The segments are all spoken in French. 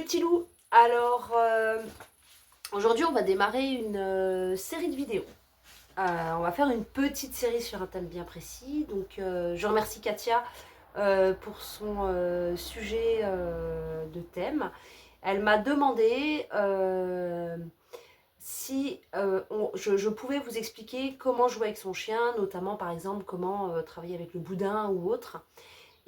petits loups. Alors, aujourd'hui, on va démarrer une série de vidéos. On va faire une petite série sur un thème bien précis. Donc, je remercie Katia pour son sujet de thème. Elle m'a demandé si je pouvais vous expliquer comment jouer avec son chien, notamment par exemple comment travailler avec le boudin ou autre.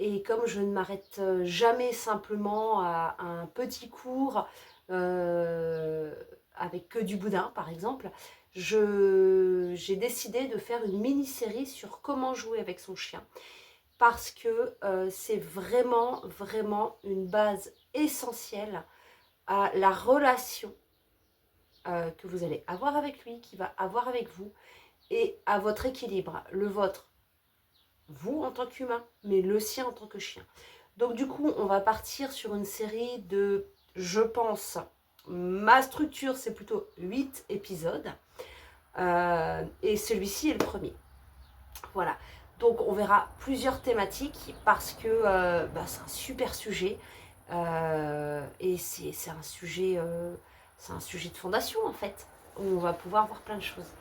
Et comme je ne m'arrête jamais simplement à un petit cours avec que du boudin par exemple, j'ai décidé de faire une mini-série sur comment jouer avec son chien. Parce que c'est vraiment une base essentielle à la relation que vous allez avoir avec lui, qu'il va avoir avec vous, et à votre équilibre, le vôtre, vous en tant qu'humain, mais le sien en tant que chien. Donc du coup, on va partir sur une série de, je pense, ma structure, c'est plutôt 8 épisodes. Et celui-ci est le premier. Voilà. Donc on verra plusieurs thématiques parce que c'est un super sujet. Et c'est un sujet de fondation en fait. Où on va pouvoir voir plein de choses.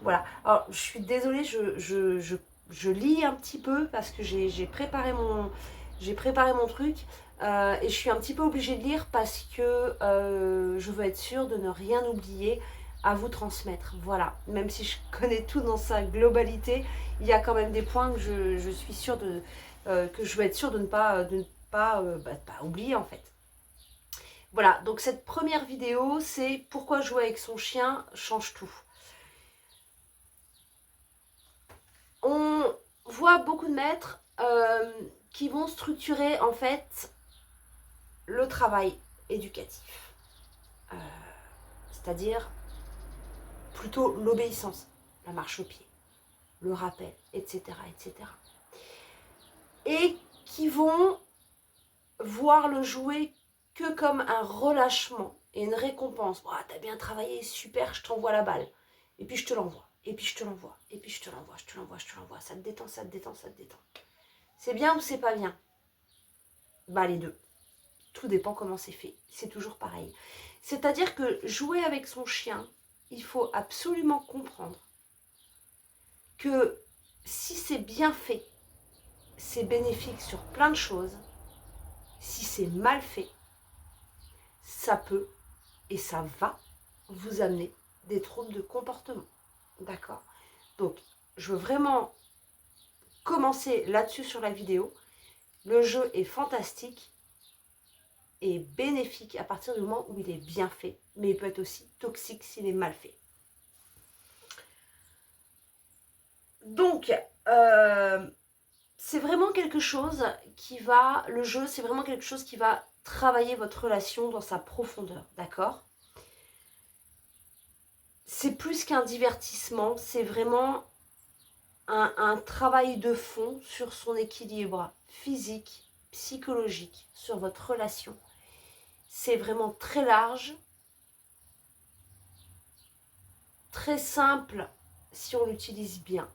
Voilà. Alors je suis désolée, je lis un petit peu parce que j'ai préparé mon truc. Et je suis un petit peu obligée de lire parce que je veux être sûre de ne rien oublier à vous transmettre. Voilà. Même si je connais tout dans sa globalité, il y a quand même des points que je suis sûre que je veux être sûre de ne pas oublier en fait. Voilà, donc cette première vidéo, c'est pourquoi jouer avec son chien change tout. On voit beaucoup de maîtres qui vont structurer en fait le travail éducatif. C'est-à-dire plutôt l'obéissance, la marche au pied, le rappel, etc. etc. Et qui vont voir le jouet que comme un relâchement et une récompense. Oh, t'as bien travaillé, super, je t'envoie la balle. Et puis je te l'envoie, et puis je te l'envoie, et puis je te l'envoie, je te l'envoie, je te l'envoie. Ça te détend, ça te détend, ça te détend. C'est bien ou c'est pas bien? Bah les deux. Tout dépend comment c'est fait. C'est toujours pareil. C'est-à-dire que jouer avec son chien, il faut absolument comprendre que si c'est bien fait, c'est bénéfique sur plein de choses. Si c'est mal fait, ça peut et ça va vous amener des troubles de comportement. D'accord? Donc, je veux vraiment commencer là-dessus sur la vidéo. Le jeu est fantastique et bénéfique à partir du moment où il est bien fait, mais il peut être aussi toxique s'il est mal fait. Donc, c'est vraiment quelque chose qui va, le jeu, c'est vraiment quelque chose qui va travailler votre relation dans sa profondeur, d'accord? C'est plus qu'un divertissement, c'est vraiment un travail de fond sur son équilibre physique, psychologique, sur votre relation. C'est vraiment très large, très simple si on l'utilise bien.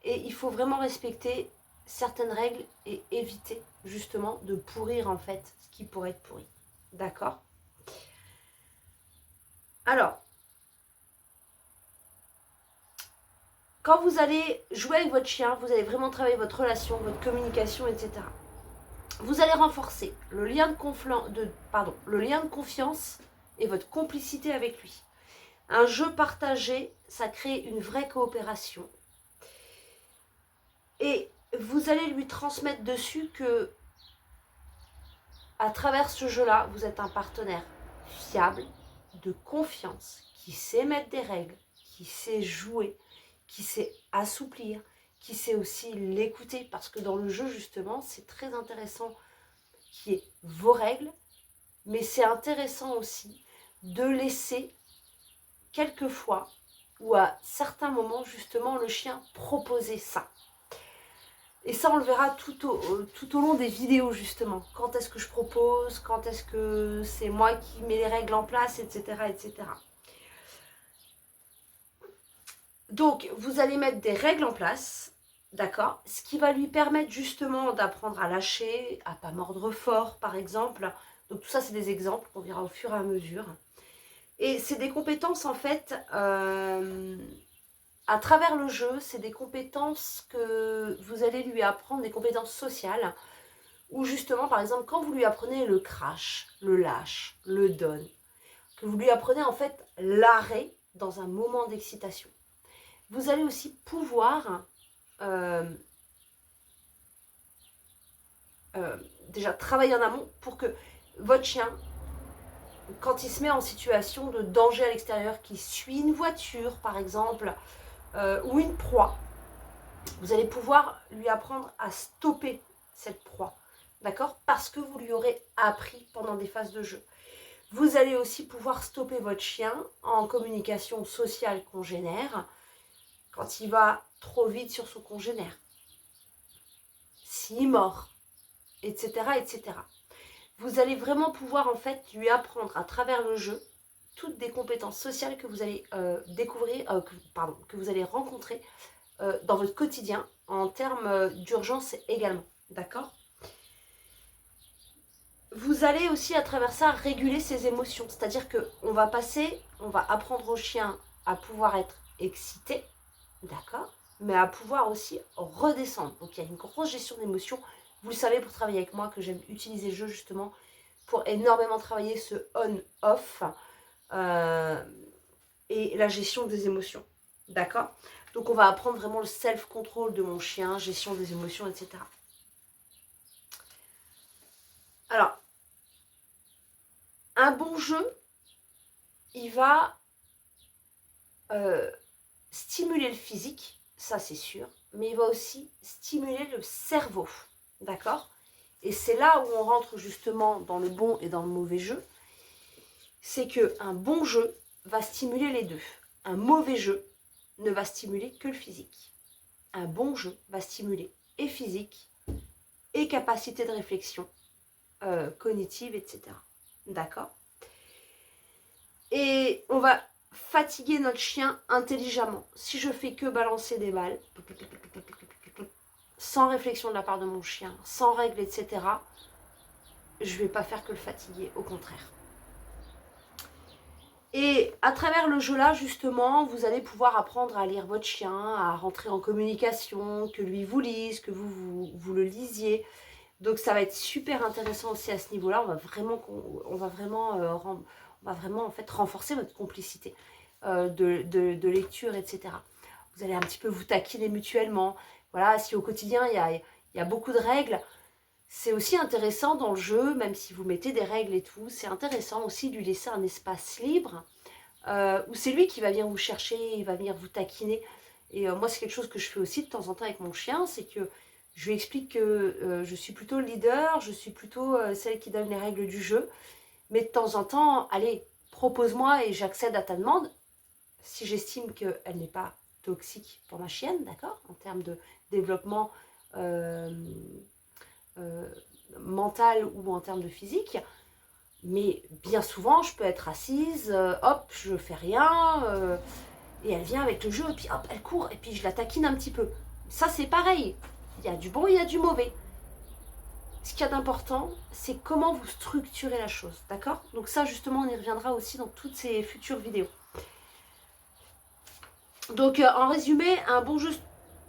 Et il faut vraiment respecter certaines règles et éviter justement de pourrir en fait ce qui pourrait être pourri. D'accord? Alors, quand vous allez jouer avec votre chien, vous allez vraiment travailler votre relation, votre communication, etc. Vous allez renforcer le lien de confiance et votre complicité avec lui. Un jeu partagé, ça crée une vraie coopération. Et vous allez lui transmettre dessus que, à travers ce jeu-là, vous êtes un partenaire fiable, de confiance, qui sait mettre des règles, qui sait jouer, qui sait assouplir, qui sait aussi l'écouter. Parce que dans le jeu, justement, c'est très intéressant qu'il y ait vos règles, mais c'est intéressant aussi de laisser quelquefois ou à certains moments, justement, le chien proposer ça. Et ça, on le verra tout au long des vidéos, justement. Quand est-ce que je propose, quand est-ce que c'est moi qui mets les règles en place, etc. etc. Donc, vous allez mettre des règles en place, d'accord? Ce qui va lui permettre justement d'apprendre à lâcher, à ne pas mordre fort, par exemple. Donc tout ça, c'est des exemples qu'on verra au fur et à mesure. Et c'est des compétences, en fait, à travers le jeu, c'est des compétences que vous allez lui apprendre, des compétences sociales, où justement, par exemple, quand vous lui apprenez le crash, le lâche, le donne, que vous lui apprenez en fait l'arrêt dans un moment d'excitation, vous allez aussi pouvoir déjà travailler en amont pour que votre chien, quand il se met en situation de danger à l'extérieur, qu'il suit une voiture par exemple, ou une proie, vous allez pouvoir lui apprendre à stopper cette proie, d'accord? Parce que vous lui aurez appris pendant des phases de jeu. Vous allez aussi pouvoir stopper votre chien en communication sociale congénère quand il va trop vite sur son congénère, s'il mord, etc., etc. Vous allez vraiment pouvoir en fait lui apprendre à travers le jeu toutes des compétences sociales que vous allez découvrir, que vous allez rencontrer dans votre quotidien en termes d'urgence également, d'accord? Vous allez aussi à travers ça réguler ses émotions, c'est-à-dire qu'on va apprendre au chien à pouvoir être excité, d'accord, mais à pouvoir aussi redescendre. Donc il y a une grosse gestion d'émotions. Vous le savez pour travailler avec moi que j'aime utiliser le jeu justement pour énormément travailler ce on-off et la gestion des émotions, d'accord? Donc on va apprendre vraiment le self-control de mon chien, gestion des émotions, etc. Alors, un bon jeu, il va stimuler le physique, ça c'est sûr, mais il va aussi stimuler le cerveau, d'accord? Et c'est là où on rentre justement dans le bon et dans le mauvais jeu, c'est qu'un bon jeu va stimuler les deux. Un mauvais jeu ne va stimuler que le physique. Un bon jeu va stimuler et physique et capacité de réflexion cognitive, etc. D'accord? Et on va fatiguer notre chien intelligemment. Si je fais que balancer des balles, sans réflexion de la part de mon chien, sans règles, etc., je ne vais pas faire que le fatiguer, au contraire. Et à travers le jeu là, justement, vous allez pouvoir apprendre à lire votre chien, à rentrer en communication, que lui vous lise, que vous le lisiez. Donc ça va être super intéressant aussi à ce niveau-là. On va vraiment en fait renforcer votre complicité de lecture, etc. Vous allez un petit peu vous taquiner mutuellement. Voilà, si au quotidien il y a beaucoup de règles, c'est aussi intéressant dans le jeu, même si vous mettez des règles et tout, c'est intéressant aussi de lui laisser un espace libre où c'est lui qui va venir vous chercher, il va venir vous taquiner. Et moi, c'est quelque chose que je fais aussi de temps en temps avec mon chien, c'est que je lui explique que je suis plutôt le leader, je suis plutôt celle qui donne les règles du jeu. Mais de temps en temps, allez, propose-moi et j'accède à ta demande si j'estime qu'elle n'est pas toxique pour ma chienne, d'accord, en termes de développement mental ou en termes de physique. Mais bien souvent, je peux être assise, hop, je fais rien, et elle vient avec le jeu, et puis hop, elle court, et puis je la taquine un petit peu. Ça, c'est pareil. Il y a du bon, il y a du mauvais. Ce qu'il y a d'important, c'est comment vous structurez la chose, d'accord? Donc ça, justement, on y reviendra aussi dans toutes ces futures vidéos. Donc, en résumé, un bon jeu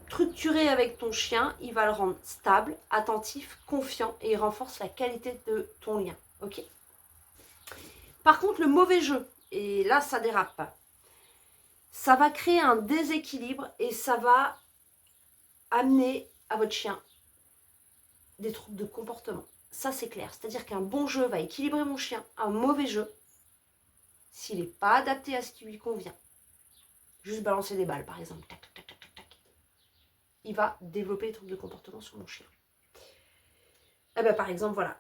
structuré avec ton chien, il va le rendre stable, attentif, confiant, et il renforce la qualité de ton lien, ok? Par contre, le mauvais jeu, et là, ça dérape, ça va créer un déséquilibre et ça va amener à votre chien des troubles de comportement. Ça, c'est clair. C'est-à-dire qu'un bon jeu va équilibrer mon chien. Un mauvais jeu, s'il n'est pas adapté à ce qui lui convient, juste balancer des balles, par exemple, tac, tac, tac, tac, tac, il va développer des troubles de comportement sur mon chien. Eh ben, par exemple, voilà,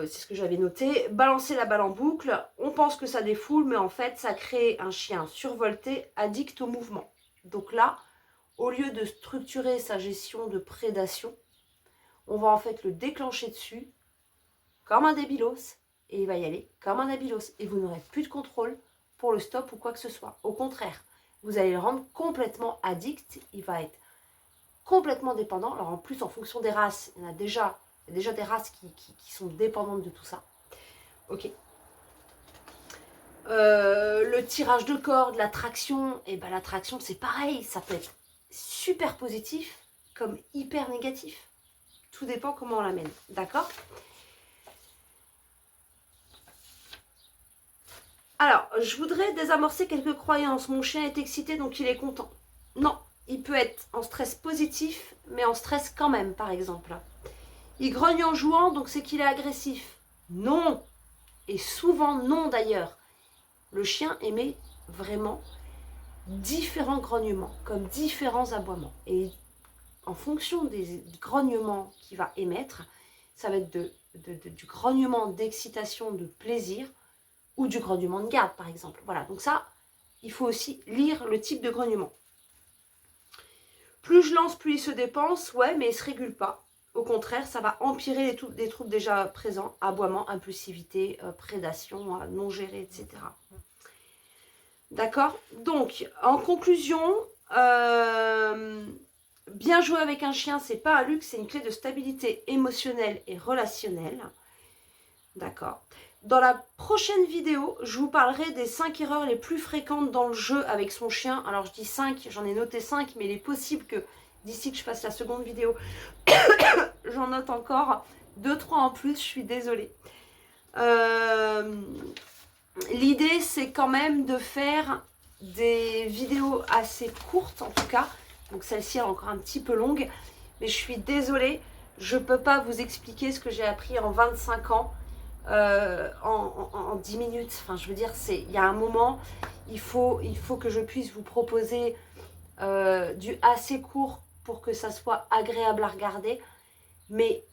c'est ce que j'avais noté. Balancer la balle en boucle, on pense que ça défoule, mais en fait, ça crée un chien survolté, addict au mouvement. Donc là, au lieu de structurer sa gestion de prédation, on va en fait le déclencher dessus comme un débilos et il va y aller comme un débilos. Et vous n'aurez plus de contrôle pour le stop ou quoi que ce soit. Au contraire, vous allez le rendre complètement addict. Il va être complètement dépendant. Alors en plus, en fonction des races, il y a déjà des races qui sont dépendantes de tout ça. Ok. Le tirage de corde, la traction, et ben la traction c'est pareil, ça peut être super positif comme hyper négatif. Tout dépend comment on l'amène, d'accord? Alors, je voudrais désamorcer quelques croyances. Mon chien est excité, donc il est content. Non, il peut être en stress positif, mais en stress quand même, par exemple. Il grogne en jouant, donc c'est qu'il est agressif. Non, et souvent non d'ailleurs. Le chien émet vraiment différents grognements, comme différents aboiements. Et en fonction des grognements qu'il va émettre, ça va être du grognement d'excitation, de plaisir, ou du grognement de garde, par exemple. Voilà, donc ça, il faut aussi lire le type de grognement. Plus je lance, plus il se dépense, ouais, mais il ne se régule pas. Au contraire, ça va empirer les troubles déjà présents, aboiement, impulsivité, prédation, non gérée, etc. D'accord? Donc, en conclusion, bien jouer avec un chien, c'est pas un luxe, c'est une clé de stabilité émotionnelle et relationnelle. D'accord? Dans la prochaine vidéo, je vous parlerai des 5 erreurs les plus fréquentes dans le jeu avec son chien. Alors, je dis 5, j'en ai noté 5, mais il est possible que d'ici que je fasse la seconde vidéo, j'en note encore 2-3 en plus, je suis désolée. L'idée, c'est quand même de faire des vidéos assez courtes, en tout cas. Donc celle-ci est encore un petit peu longue. Mais je suis désolée, je ne peux pas vous expliquer ce que j'ai appris en 25 ans en 10 minutes. Enfin, je veux dire, il y a un moment, il faut que je puisse vous proposer du assez court pour que ça soit agréable à regarder. Mais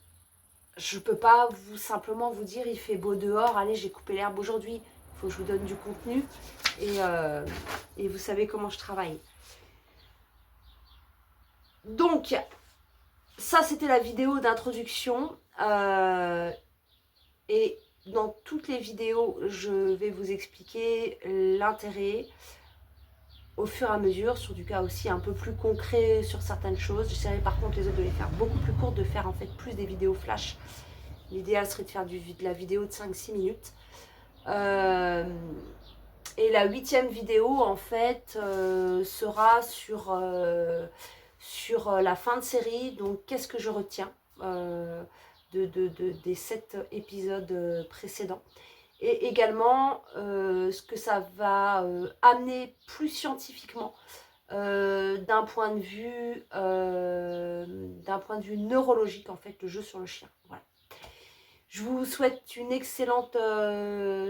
je ne peux pas simplement vous dire il fait beau dehors, allez j'ai coupé l'herbe aujourd'hui, il faut que je vous donne du contenu et vous savez comment je travaille. Donc ça c'était la vidéo d'introduction et dans toutes les vidéos je vais vous expliquer l'intérêt au fur et à mesure sur du cas aussi un peu plus concret sur certaines choses. J'essaierai par contre les autres de les faire beaucoup plus courtes, de faire en fait plus des vidéos flash. L'idéal serait de faire de la vidéo de 5-6 minutes. Et la 8e vidéo, en fait, sera sur la fin de série. Donc, qu'est-ce que je retiens des 7 épisodes précédents. Et également, ce que ça va amener plus scientifiquement d'un point de vue neurologique, en fait, le jeu sur le chien. Voilà. Je vous souhaite une excellente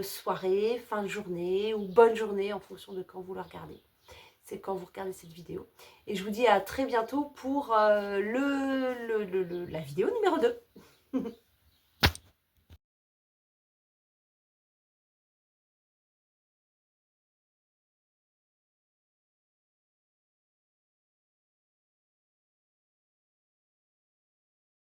soirée, fin de journée ou bonne journée en fonction de quand vous la regardez. C'est quand vous regardez cette vidéo. Et je vous dis à très bientôt pour la vidéo numéro 2.